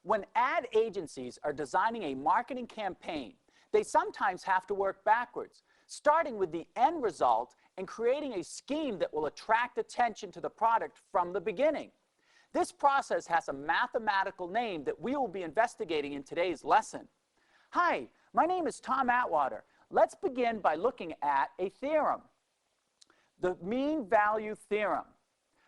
When ad agencies are designing a marketing campaign, they sometimes have to work backwards, starting with the end result and creating a scheme that will attract attention to the product from the beginning. This process has a mathematical name that we will be investigating in today's lesson. Hi, my name is Tom Atwater. Let's begin by looking at a theorem, the mean value theorem.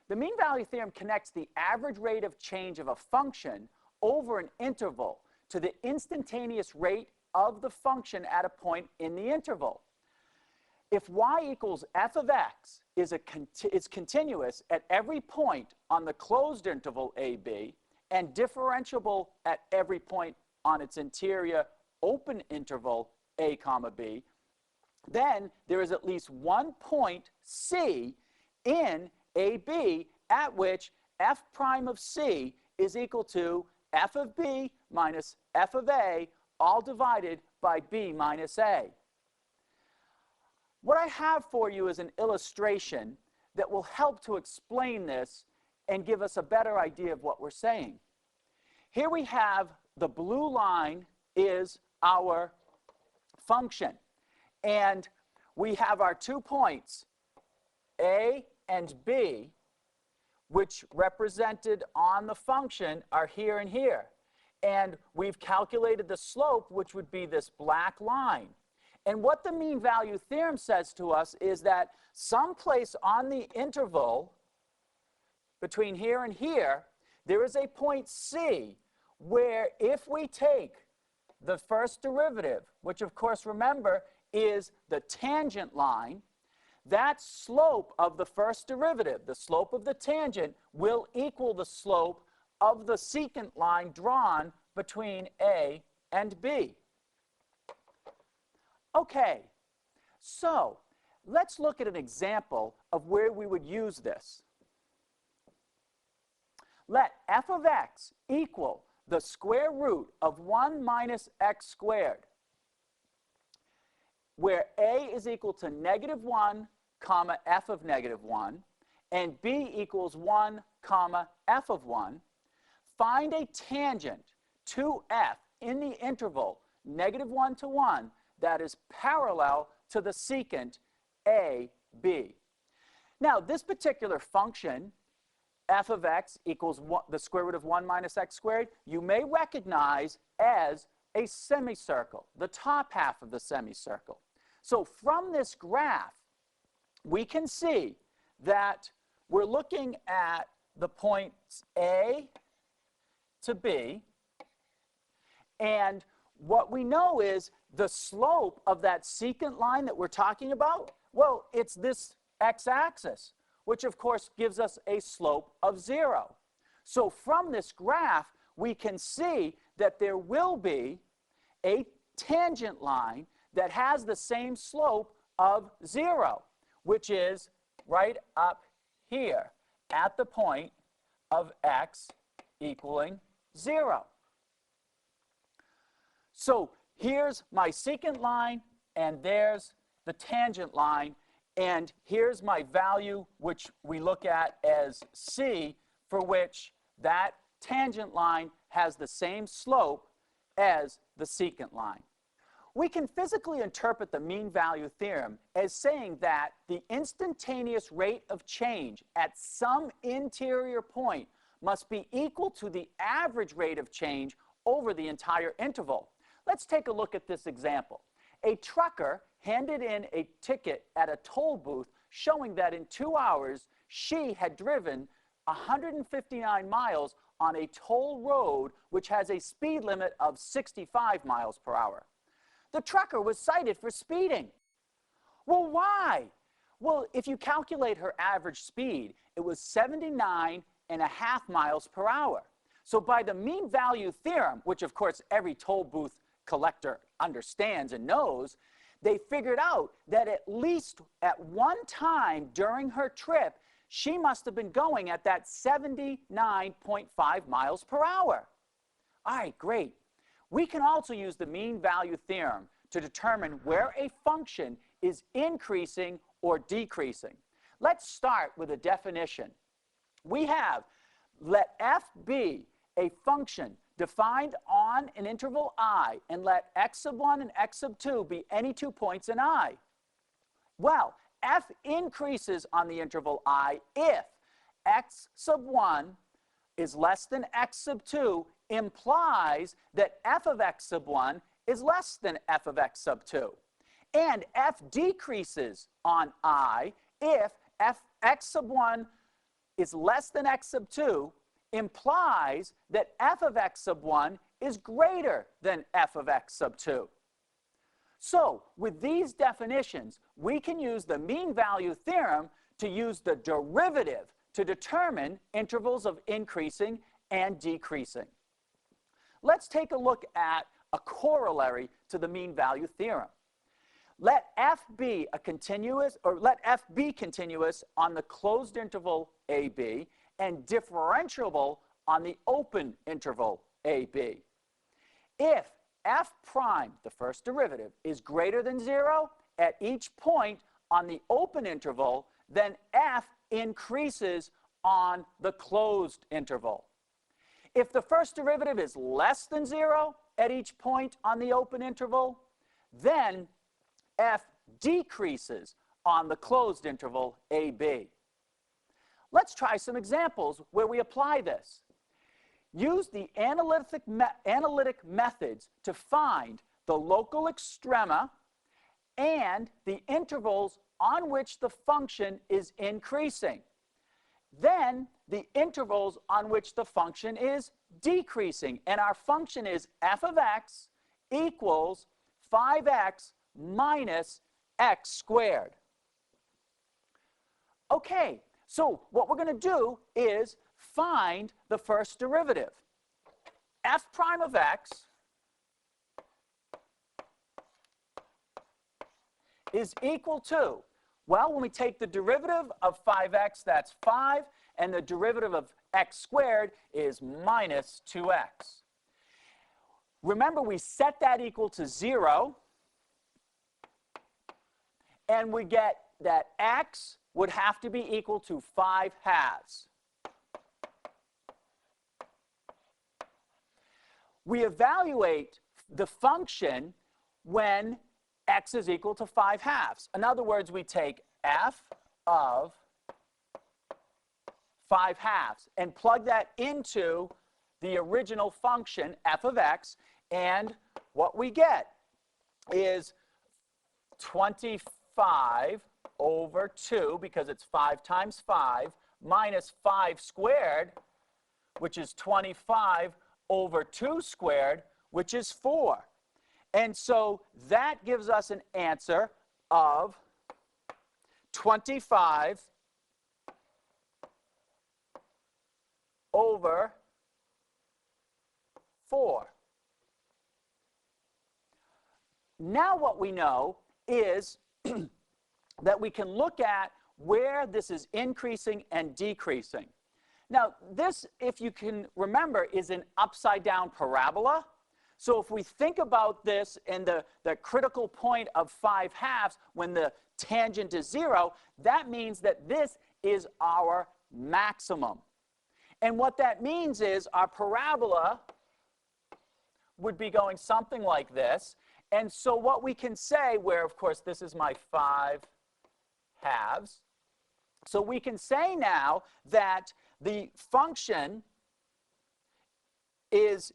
The mean value theorem connects the average rate of change of a function over an interval to the instantaneous rate of the function at a point in the interval. If y equals f of x is continuous at every point on the closed interval ab and differentiable at every point on its interior open interval a comma b, then there is at least one point c in ab at which f prime of c is equal to f of b minus f of a, all divided by b minus a. What I have for you is an illustration that will help to explain this and give us a better idea of what we're saying. Here we have the blue line is our function, and we have our 2 points, a and b, which represented on the function are here and here. And we've calculated the slope, which would be this black line. And what the mean value theorem says to us is that someplace on the interval between here and here, there is a point C where if we take the first derivative, which of course remember is the tangent line, that slope of the first derivative, the slope of the tangent, will equal the slope of the secant line drawn between A and B. Okay, so let's look at an example of where we would use this. Let f of x equal the square root of 1 minus x squared, where a is equal to -1, comma f of -1, and b equals 1, comma f of 1. Find a tangent to f in the interval -1 to 1 that is parallel to the secant a, b. Now, this particular function, f of x equals the square root of 1 minus x squared, you may recognize as a semicircle, the top half of the semicircle. So from this graph, we can see that we're looking at the points A to B, and what we know is the slope of that secant line that we're talking about, well, it's this x-axis, which of course gives us a slope of 0. So from this graph, we can see that there will be a tangent line that has the same slope of 0, which is right up here at the point of x equaling 0. So here's my secant line, and there's the tangent line, and here's my value, which we look at as c, for which that tangent line has the same slope as the secant line. We can physically interpret the mean value theorem as saying that the instantaneous rate of change at some interior point must be equal to the average rate of change over the entire interval. Let's take a look at this example. A trucker handed in a ticket at a toll booth showing that in 2 hours she had driven 159 miles on a toll road which has a speed limit of 65 miles per hour. The trucker was cited for speeding. Well, why? Well, if you calculate her average speed, it was 79.5 miles per hour. So by the mean value theorem, which of course every toll booth collector understands and knows, they figured out that at least at one time during her trip, she must have been going at that 79.5 miles per hour. All right, great. We can also use the mean value theorem to determine where a function is increasing or decreasing. Let's start with a definition. We have let f be a function defined on an interval I, and let x sub 1 and x sub 2 be any 2 points in I. Well, f increases on the interval I if x sub 1 is less than x sub 2 implies that f of x sub 1 is less than f of x sub 2. And f decreases on I if x sub 1 is less than x sub 2 implies that f of x sub 1 is greater than f of x sub 2. So, with these definitions, we can use the mean value theorem to use the derivative to determine intervals of increasing and decreasing. Let's take a look at a corollary to the mean value theorem. Let f be a continuous, or let f be continuous on the closed interval AB and differentiable on the open interval AB. If f prime, the first derivative, is greater than 0 at each point on the open interval, then f increases on the closed interval. If the first derivative is less than 0 at each point on the open interval, then f decreases on the closed interval AB. Let's try some examples where we apply this. Use the analytic methods to find the local extrema and the intervals on which the function is increasing. Then the intervals on which the function is decreasing. And our function is f of x equals 5x minus x squared. Okay, so what we're going to do is find the first derivative. F prime of x is equal to, well, when we take the derivative of 5x, that's 5, and the derivative of x squared is minus 2x. Remember, we set that equal to 0, and we get that x would have to be equal to 5/2. We evaluate the function when x is equal to 5/2. In other words, we take f of 5/2 and plug that into the original function, f of x, and what we get is 25 over 2, because it's 5 times 5, minus 5 squared, which is 25 over 2 squared, which is 4. And so that gives us an answer of 25 over 4. Now what we know is that we can look at where this is increasing and decreasing. Now, this, if you can remember, is an upside-down parabola. So if we think about this in the critical point of 5/2 when the tangent is 0, that means that this is our maximum. And what that means is our parabola would be going something like this. And so what we can say, where, of course, this is my 5/2, so we can say now that the function is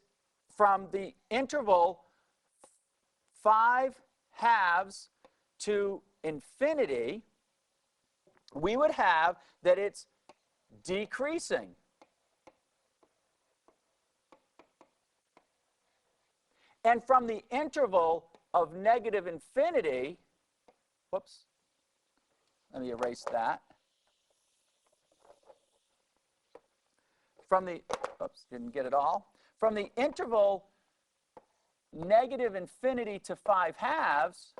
from the interval 5/2 to infinity, we would have that it's decreasing. And from the interval of negative infinity, whoops, let me erase that. From the, oops, didn't get it all. From the interval negative infinity to 5/2,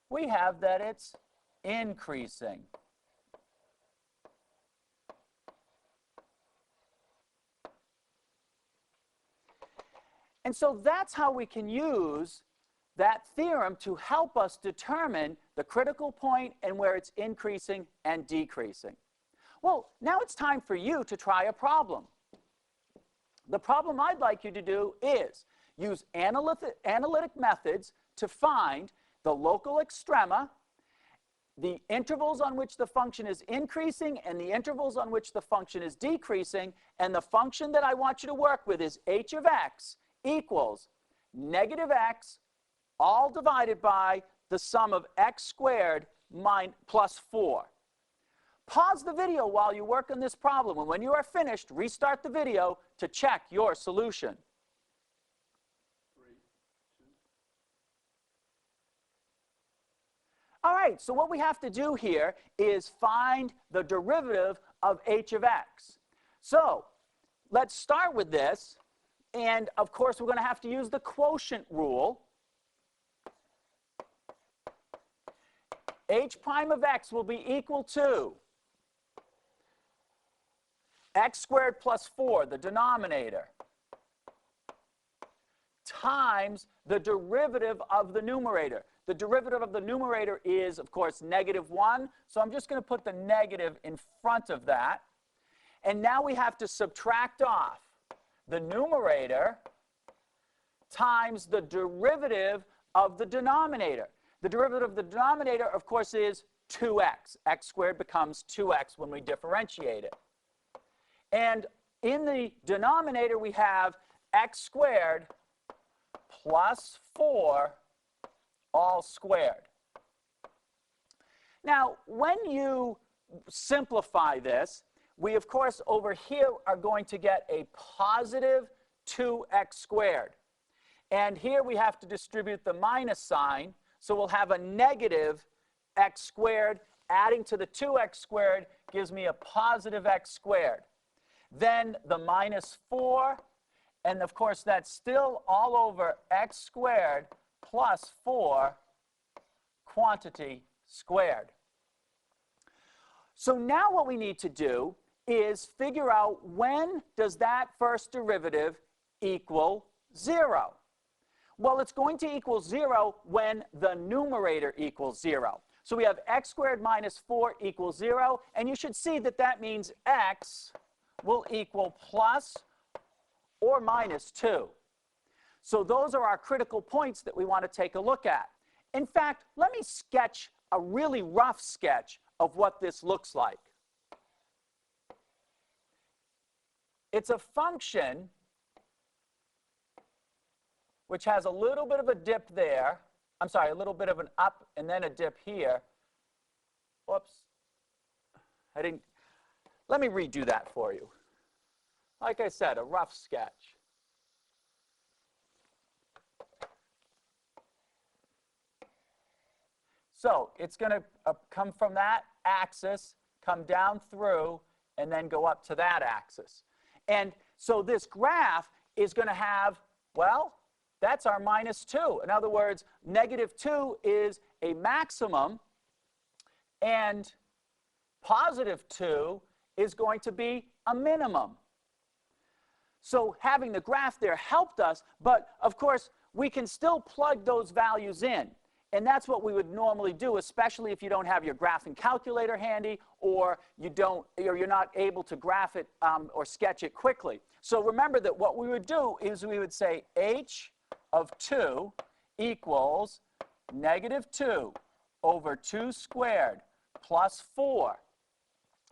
we have that it's increasing. And so that's how we can use that theorem to help us determine the critical point and where it's increasing and decreasing. Well, now it's time for you to try a problem. The problem I'd like you to do is use analytic methods to find the local extrema, the intervals on which the function is increasing, and the intervals on which the function is decreasing. And the function that I want you to work with is h of x equals negative x all divided by the sum of x squared plus 4. Pause the video while you work on this problem, and when you are finished, restart the video to check your solution. 3, 2. All right, so what we have to do here is find the derivative of h of x. So let's start with this, and of course we're going to have to use the quotient rule. H prime of x will be equal to x squared plus 4, the denominator, times the derivative of the numerator. The derivative of the numerator is, of course, -1. So I'm just going to put the negative in front of that. And now we have to subtract off the numerator times the derivative of the denominator. The derivative of the denominator, of course, is 2x. X squared becomes 2x when we differentiate it. And in the denominator, we have x squared plus 4 all squared. Now, when you simplify this, we, of course, over here are going to get a positive 2x squared. And here we have to distribute the minus sign, so we'll have a negative x squared. Adding to the 2x squared gives me a positive x squared. Then the minus 4, and of course that's still all over x squared plus 4 quantity squared. So now what we need to do is figure out, when does that first derivative equal 0? Well, it's going to equal 0 when the numerator equals 0. So we have x squared minus 4 equals 0, and you should see that that means x will equal plus or minus 2. So those are our critical points that we want to take a look at. In fact, let me sketch a really rough sketch of what this looks like. It's a function which has a little bit of a dip there. I'm sorry, a little bit of an up and then a dip here. Whoops. Let me redo that for you. Like I said, a rough sketch. So it's going to come from that axis, come down through, and then go up to that axis. And so this graph is going to have, well, that's our minus 2. In other words, -2 is a maximum, and positive 2 is going to be a minimum. So having the graph there helped us, but of course, we can still plug those values in. And that's what we would normally do, especially if you don't have your graphing calculator handy, or you're not able to graph it or sketch it quickly. So remember that what we would do is we would say h of 2 equals -2 over 2 squared plus 4.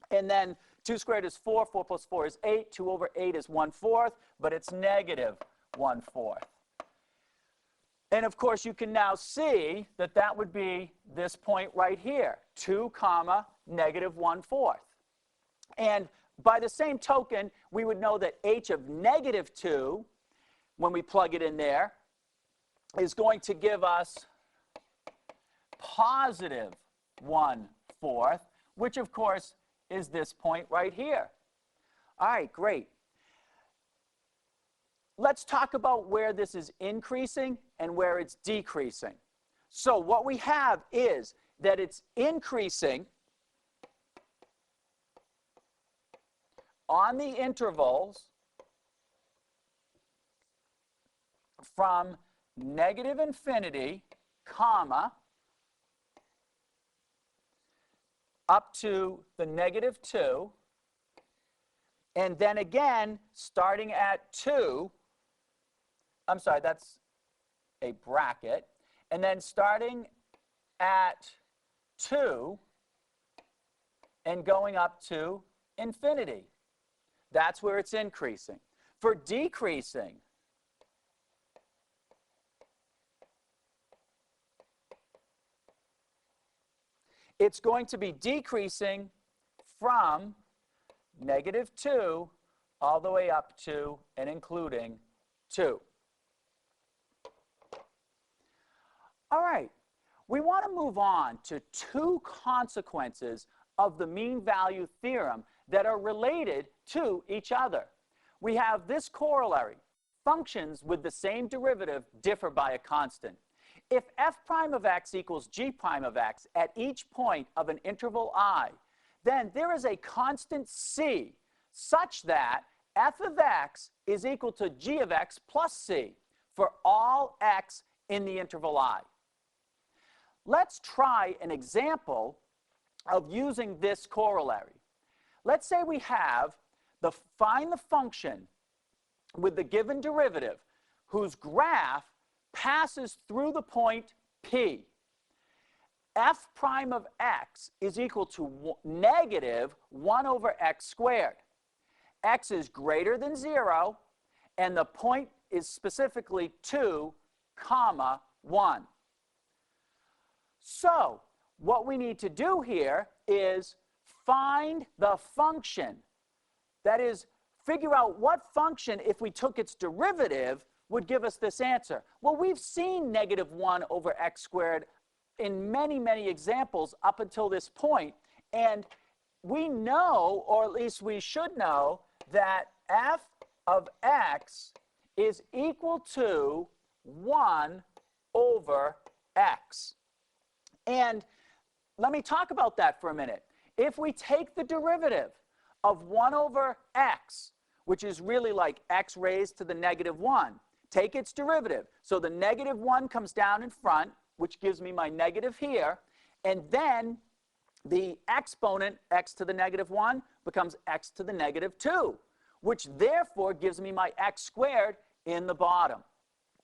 And then 2 squared is 4, 4 plus 4 is 8, 2 over 8 is 1/4, but it's -1/4. And of course, you can now see that that would be this point right here, 2 comma -1/4. And by the same token, we would know that h of -2, when we plug it in there, is going to give us +1/4, which of course is this point right here. All right, great. Let's talk about where this is increasing and where it's decreasing. So what we have is that it's increasing on the intervals from -∞, comma, up to the -2, And then again, starting at 2, I'm sorry, that's a bracket. And then starting at 2 and going up to infinity. That's where it's increasing. For decreasing, it's going to be decreasing from -2 all the way up to and including 2. All right, we want to move on to 2 consequences of the mean value theorem that are related to each other. We have this corollary: functions with the same derivative differ by a constant. If f prime of x equals g prime of x at each point of an interval I, then there is a constant c such that f of x is equal to g of x plus c for all x in the interval I. Let's try an example of using this corollary. Let's say we have find the function with the given derivative whose graph passes through the point P. F prime of x is equal to -1 over x squared. X is greater than 0, and the point is specifically 2, 1. So what we need to do here is find the function. That is, figure out what function, if we took its derivative, would give us this answer. Well, we've seen -1 over x squared in many, many examples up until this point, and we know, or at least we should know, that f of x is equal to 1 over x. And let me talk about that for a minute. If we take the derivative of 1 over x, which is really like x raised to the -1, take its derivative. So the -1 comes down in front, which gives me my negative here, and then the exponent, x to the -1, becomes x to the -2, which therefore gives me my x squared in the bottom.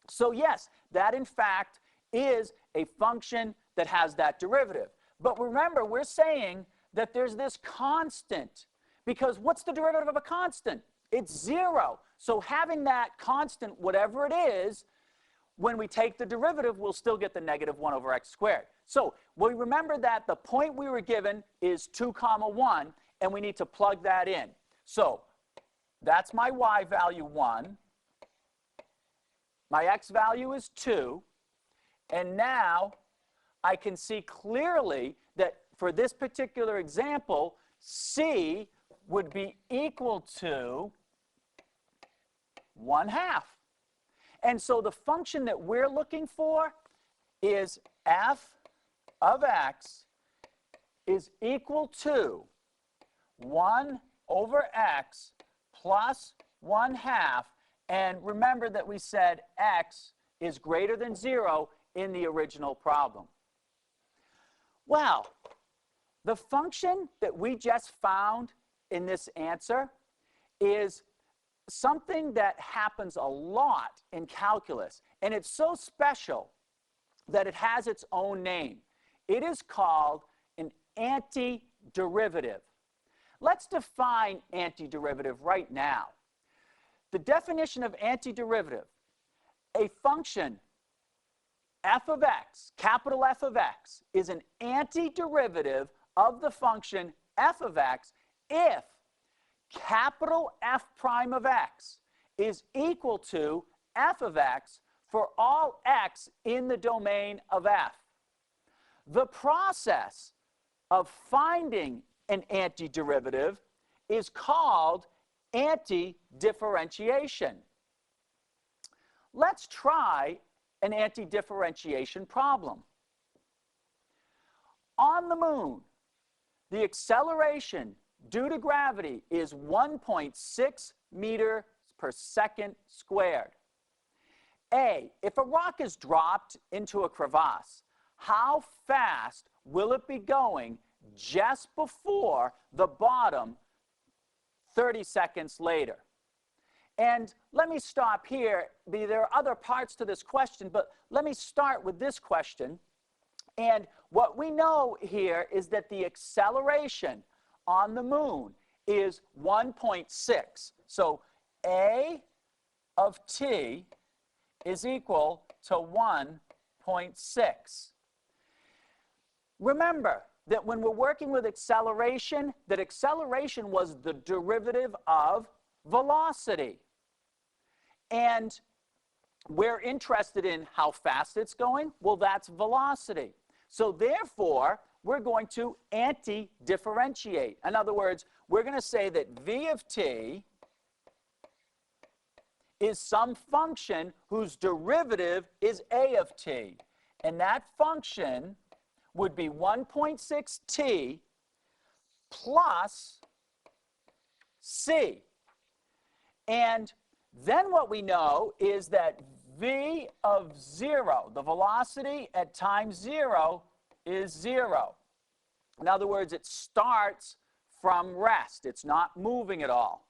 So yes, that in fact is a function that has that derivative. But remember, we're saying that there's this constant, because what's the derivative of a constant? It's 0. So having that constant, whatever it is, when we take the derivative, we'll still get the -1 over x squared. So we remember that the point we were given is 2, 1, and we need to plug that in. So that's my y value 1. My x value is 2. And now I can see clearly that for this particular example, c would be equal to 1/2. And so the function that we're looking for is f of x is equal to 1 over x plus 1/2. And remember that we said x is greater than 0 in the original problem. Well, the function that we just found in this answer is something that happens a lot in calculus, and it's so special that it has its own name. It is called an antiderivative. Let's define antiderivative right now. The definition of antiderivative: a function f of x, capital F of x, is an antiderivative of the function f of x if capital F prime of x is equal to f of x for all x in the domain of f. The process of finding an antiderivative is called antidifferentiation. Let's try an antidifferentiation problem. On the moon, the acceleration due to gravity is 1.6 meters per second squared. A, if a rock is dropped into a crevasse, how fast will it be going just before the bottom 30 seconds later. And let me stop here. There are other parts to this question, but let me start with this question. And what we know here is that the acceleration on the moon is 1.6. So a of t is equal to 1.6. Remember that when we're working with acceleration, that acceleration was the derivative of velocity. And we're interested in how fast it's going. Well, that's velocity. So therefore, we're going to anti-differentiate. In other words, we're going to say that v of t is some function whose derivative is a of t. And that function would be 1.6t plus c. And then what we know is that v of 0, the velocity at time 0, is 0. In other words, it starts from rest. It's not moving at all.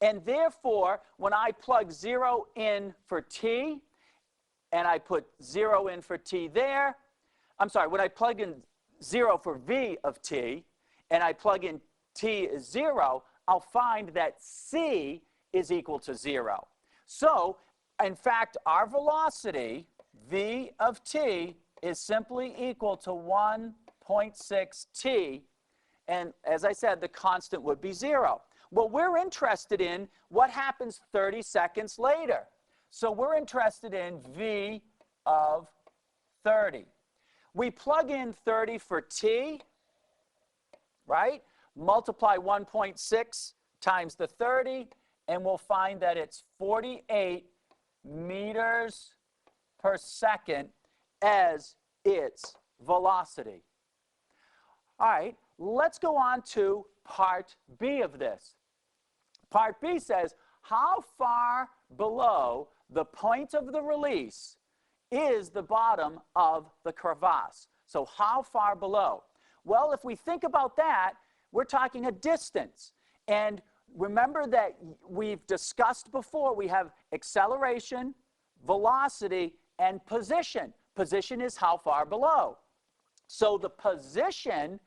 And therefore, when I plug 0 in for t, and I put 0 in for t there, I'm sorry, when I plug in 0 for v of t, and I plug in t is 0, I'll find that c is equal to 0. So, in fact, our velocity, v of t, is simply equal to 1.6t. And as I said, the constant would be 0. Well, we're interested in what happens 30 seconds later. So we're interested in v of 30. We plug in 30 for t, right? Multiply 1.6 times the 30, and we'll find that it's 48 meters per second as its velocity. All right, let's go on to part B of this. Part B says, how far below the point of the release is the bottom of the crevasse? So how far below? Well, if we think about that, we're talking a distance. And remember that we've discussed before, we have acceleration, velocity, and position. Position is how far below. So the position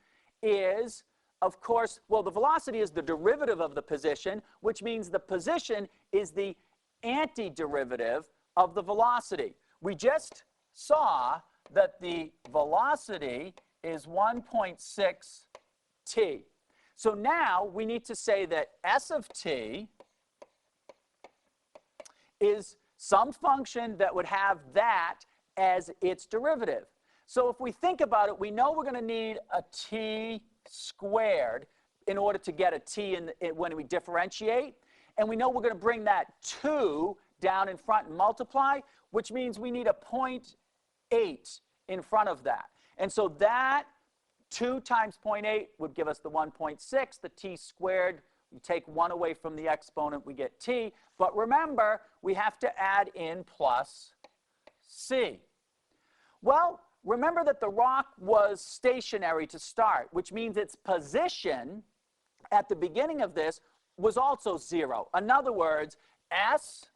is, of course, well, the velocity is the derivative of the position, which means the position is the antiderivative of the velocity. We just saw that the velocity is 1.6 t. So now we need to say that s of t is some function that would have that as its derivative. So if we think about it, we know we're going to need a t squared in order to get a t when we differentiate. And we know we're going to bring that 2 down in front and multiply, which means we need a 0.8 in front of that. And so that 2 times 0.8 would give us the 1.6. The t squared, you take 1 away from the exponent, we get t. But remember, we have to add in plus c. Well, remember that the rock was stationary to start, which means its position at the beginning of this was also 0. In other words, s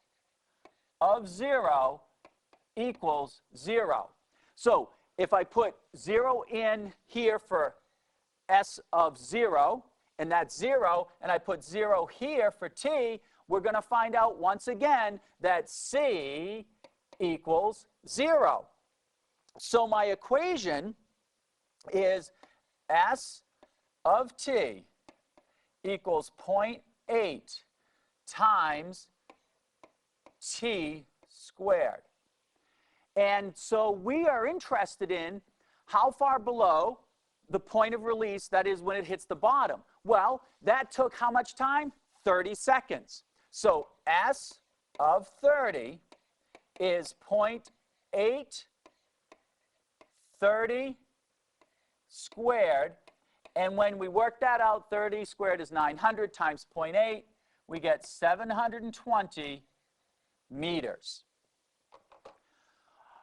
of 0 equals 0. So if I put 0 in here for s of 0, and that's 0, and I put 0 here for t, we're going to find out once again that c equals 0. So my equation is s of t equals 0.8 times t squared. And so we are interested in how far below the point of release, that is when it hits the bottom. Well, that took how much time? 30 seconds. So s of 30 is 0.8 30 squared, and when we work that out, 30 squared is 900 times 0.8, we get 720 meters.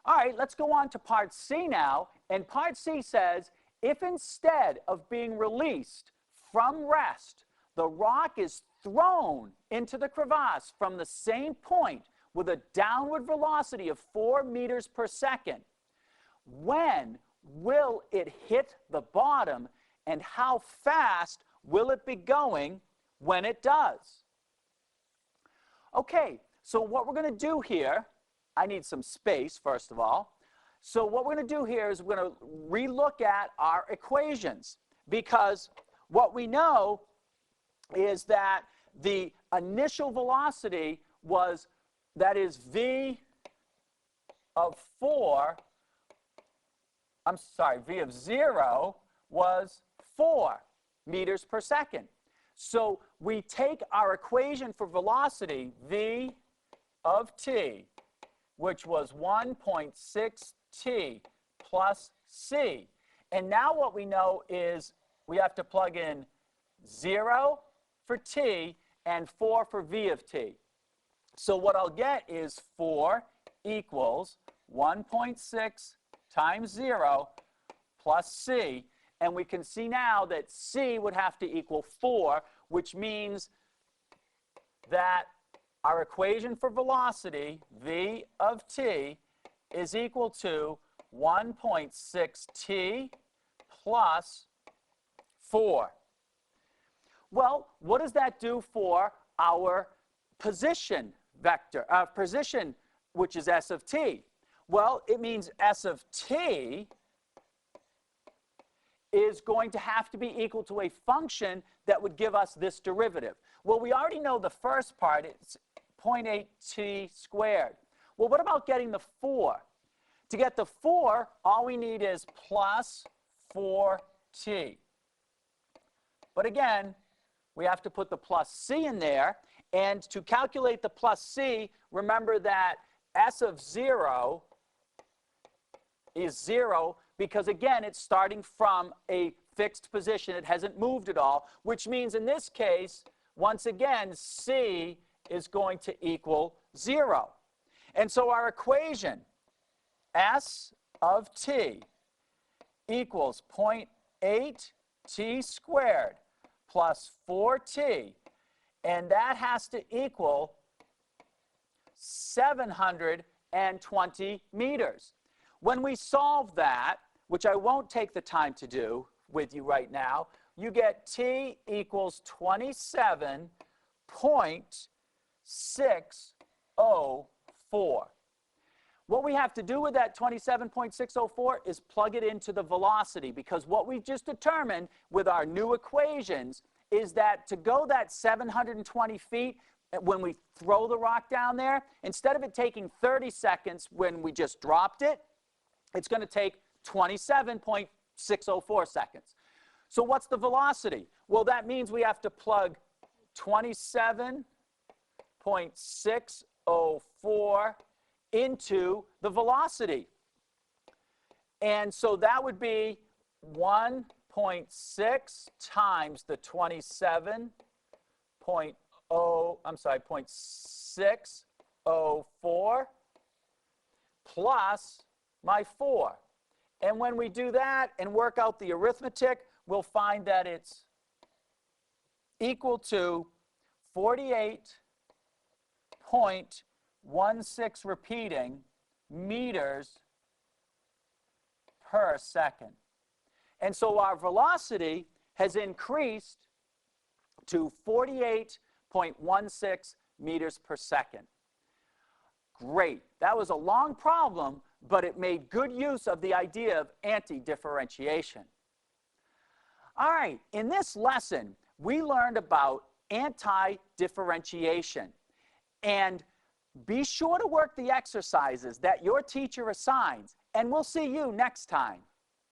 All right, let's go on to part C now, and part C says, if instead of being released from rest, the rock is thrown into the crevasse from the same point with a downward velocity of 4 meters per second, when will it hit the bottom, and how fast will it be going when it does? Okay, so what we're going to do here, I need some space first of all. So what we're going to do here is we're going to relook at our equations, because what we know is that the initial velocity was, that is v of 0 was 4 meters per second. So we take our equation for velocity, v of t, which was 1.6 t plus c. And now what we know is we have to plug in 0 for t and 4 for v of t. So what I'll get is 4 equals 1.6 times 0 plus c. And we can see now that c would have to equal 4, which means that our equation for velocity, v of t, is equal to 1.6 t plus 4. Well, what does that do for our position vector, position, which is s of t? Well, it means s of t is going to have to be equal to a function that would give us this derivative. Well, we already know the first part, it's 0.8 t squared. Well, what about getting the 4? To get the 4, all we need is plus 4t. But again, we have to put the plus c in there. And to calculate the plus c, remember that s of 0 is 0, because again, it's starting from a fixed position. It hasn't moved at all, which means in this case, once again, c is going to equal 0. And so our equation, s of t equals 0.8 t squared plus 4t, and that has to equal 720 meters. When we solve that, which I won't take the time to do with you right now, you get t equals 27.604. What we have to do with that 27.604 is plug it into the velocity, because what we've just determined with our new equations is that to go that 720 feet, when we throw the rock down there, instead of it taking 30 seconds when we just dropped it, it's going to take 27.604 seconds. So what's the velocity? Well, that means we have to plug 27.604 into the velocity. And so that would be 1.6 times the 0.604 plus my 4. And when we do that and work out the arithmetic, we'll find that it's equal to 48.16 repeating meters per second. And so our velocity has increased to 48.16 meters per second. Great. That was a long problem, but it made good use of the idea of anti-differentiation. All right, in this lesson, we learned about anti-differentiation. And be sure to work the exercises that your teacher assigns, and we'll see you next time.